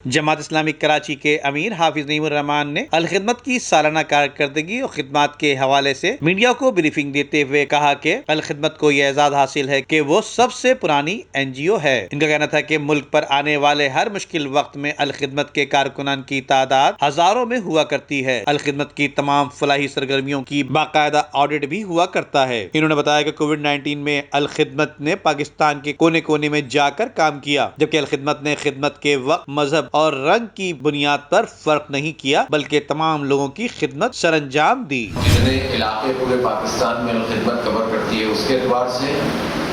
جماعت اسلامی کراچی کے امیر حافظ نعیم الرحمان نے الخدمت کی سالانہ کارکردگی اور خدمات کے حوالے سے میڈیا کو بریفنگ دیتے ہوئے کہا کہ الخدمت کو یہ اعزاز حاصل ہے کہ وہ سب سے پرانی این جی او ہے۔ ان کا کہنا تھا کہ ملک پر آنے والے ہر مشکل وقت میں الخدمت کے کارکنان کی تعداد ہزاروں میں ہوا کرتی ہے۔ الخدمت کی تمام فلاحی سرگرمیوں کی باقاعدہ آڈٹ بھی ہوا کرتا ہے۔ انہوں نے بتایا کہ کووڈ-19 میں الخدمت نے پاکستان کے کونے کونے میں جا کر کام کیا، جبکہ الخدمت نے خدمت کے وقت مذہب اور رنگ کی بنیاد پر فرق نہیں کیا بلکہ تمام لوگوں کی خدمت سر انجام دی۔ جتنے علاقے پورے پاکستان میں خدمت کور کرتی ہے اس کے اعتبار سے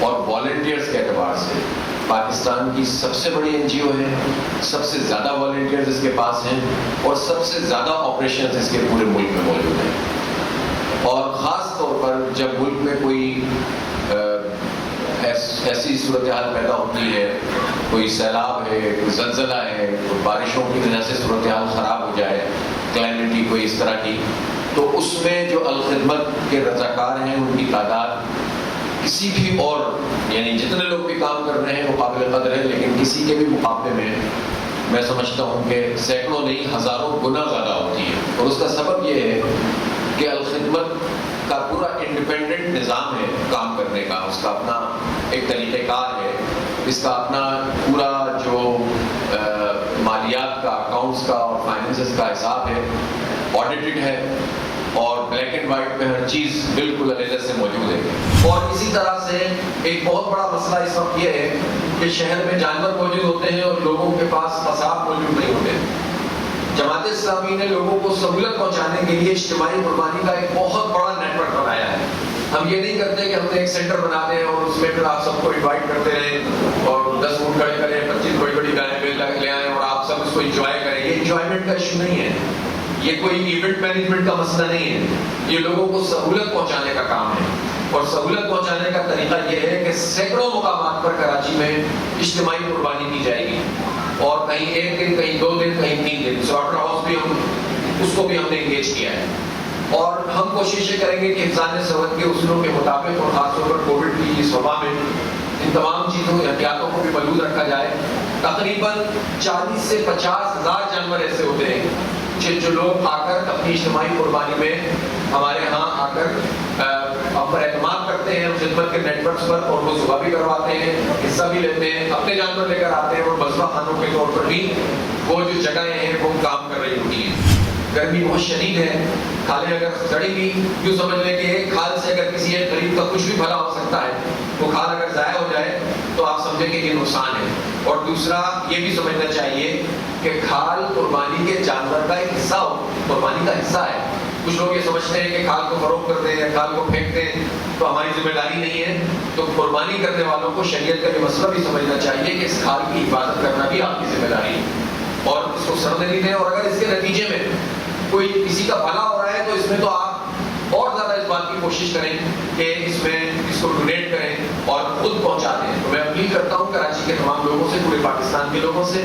اور والنٹیئرز کے اعتبار سے پاکستان کی سب سے بڑی این جی او ہے، سب سے زیادہ والنٹیئرز اس کے پاس ہیں اور سب سے زیادہ آپریشنز اس کے پورے ملک میں موجود ہیں۔ اور خاص طور پر جب ملک میں کوئی ایسی صورتحال پیدا ہوتی ہے، کوئی سیلاب ہے، کوئی زلزلہ ہے، کوئی بارشوں کی وجہ سے صورتحال خراب ہو جائے، کلائمیٹی کوئی اس طرح کی، تو اس میں جو الخدمت کے رضاکار ہیں ان کی تعداد کسی بھی اور یعنی جتنے لوگ بھی کام کر رہے ہیں وہ قابل قدر ہے، لیکن کسی کے بھی مقابلے میں سمجھتا ہوں کہ سینکڑوں نہیں ہزاروں گنا زیادہ ہوتی ہے۔ اور اس کا سبب یہ ہے کہ الخدمت کا پورا انڈیپینڈنٹ نظام ہے کام کرنے کا، اس کا اپنا ایک طریقہ کار ہے، اس کا اپنا پورا جو مالیات کا، اکاؤنٹس کا اور فائنینسز کا حساب ہے، آڈیٹڈ ہے اور بلیک اینڈ وائٹ میں ہر چیز بالکل علیحدہ سے موجود ہے۔ اور اسی طرح سے ایک بہت بڑا مسئلہ اس وقت یہ ہے کہ شہر میں جانور موجود ہوتے ہیں اور لوگوں کے پاس اسباب موجود نہیں ہوتے۔ جماعت اسلامی نے لوگوں کو سہولت پہنچانے کے لیے اجتماعی قربانی کا ایک بہت بڑا نیٹ ورک بنایا ہے۔ ہم یہ نہیں کرتے کہ ہم نے ایک سینٹر بنا دیں اور اس میں پھر آپ سب کو انوائٹ کرتے رہیں اور 10 اونٹ کھڑے کریں، 25 بڑی بڑی گائیں لے آئیں اور آپ سب اس کو انجوائے کریں۔ یہ انجوائمنٹ کا ایشو نہیں ہے، یہ کوئی ایونٹ مینجمنٹ کا مسئلہ نہیں ہے، یہ لوگوں کو سہولت پہنچانے کا کام ہے۔ اور سہولت پہنچانے کا طریقہ یہ ہے کہ سینکڑوں مقامات پر کراچی میں اجتماعی قربانی کی جائے گی، اور کہیں 1 دن، کہیں 2 دن، کہیں 3 دن۔ سلاٹر ہاؤس بھی اس کو بھی ہم نے انگیج کیا ہے، اور ہم کوششیں کریں گے کہ حفظان صحت کے اصولوں کے مطابق اور خاص طور پر کووڈ کی اس وبا میں ان تمام چیزوں احتیاطوں کو بھی ملحوظ رکھا جائے۔ تقریباً 40 سے 50 ہزار جانور ایسے ہوتے ہیں جو لوگ آ کر اپنی اجتماعی قربانی میں ہمارے ہاں آ کر ہم پر اعتماد کرتے ہیں خدمت کے نیٹ ورکس پر، اور وہ صبح بھی کرواتے ہیں، حصہ بھی لیتے ہیں، اپنے جانور لے کر آتے ہیں، اور بسوا خانوں کے طور پر بھی وہ جو جگہیں ہیں وہ کام کر رہی ہوتی ہیں۔ گرمی بہت شدید ہے، کھالیں اگر سڑی بھی، یوں سمجھ لیں کہ ایک کھال سے اگر کسی ایک غریب کا کچھ بھی بھلا ہو سکتا ہے، وہ کھال اگر ضائع ہو جائے تو آپ سمجھیں کہ یہ نقصان ہے۔ اور دوسرا یہ بھی سمجھنا چاہیے کہ کھال قربانی کے جانور کا ایک حصہ ہو، قربانی کا حصہ ہے۔ کچھ لوگ یہ سمجھتے ہیں کہ کھال کو فروخت کرتے ہیں یا کھال کو پھینکتے ہیں تو ہماری ذمہ داری نہیں ہے، تو قربانی کرنے والوں کو شریعت کا یہ مسئلہ بھی سمجھنا چاہیے کہ اس کھال کی حفاظت کرنا بھی آپ کی ذمہ داری ہے اور اس کو سرنگی دیں، اور اگر اس کے نتیجے میں کوئی کسی کا بھلا ہو رہا ہے تو اس میں تو آپ اور زیادہ اس بات کی کوشش کریں کہ اس کو ڈونیٹ کریں اور خود پہنچا دیں۔ تو میں اپیل کرتا ہوں کراچی کے تمام لوگوں سے، پورے پاکستان کے لوگوں سے،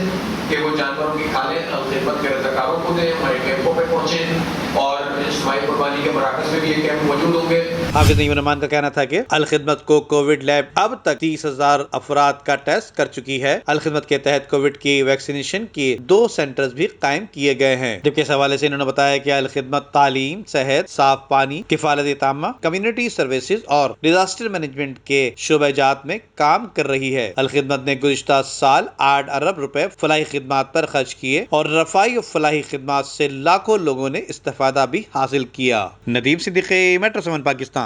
کہ وہ جانوروں کی کھالیں خدمت کے رضاکاروں کو دیں، ہمارے کیمپوں پہ پہنچیں، اور اجتماعی قربانی کے مراکز میں بھی یہ کیمپ موجود ہوں گے۔ حافظ نعیم الرحمان کا کہنا تھا کہ الخدمت کو کووڈ لیب اب تک 30,000 افراد کا ٹیسٹ کر چکی ہے۔ الخدمت کے تحت کووڈ کی ویکسینیشن کے 2 سینٹرز بھی قائم کیے گئے ہیں، جبکہ اس حوالے سے انہوں نے بتایا کہ الخدمت تعلیم، صحت، صاف پانی، کفالت تامہ، کمیونٹی سروسز اور ڈیزاسٹر مینجمنٹ کے شعبہ جات میں کام کر رہی ہے۔ الخدمت نے گزشتہ سال 8 ارب روپے فلاحی خدمات پر خرچ کیے اور رفاہی و فلاحی خدمات سے لاکھوں لوگوں نے استفادہ بھی حاصل کیا۔ ندیم صدیقی، میٹرو 7 پاکستان۔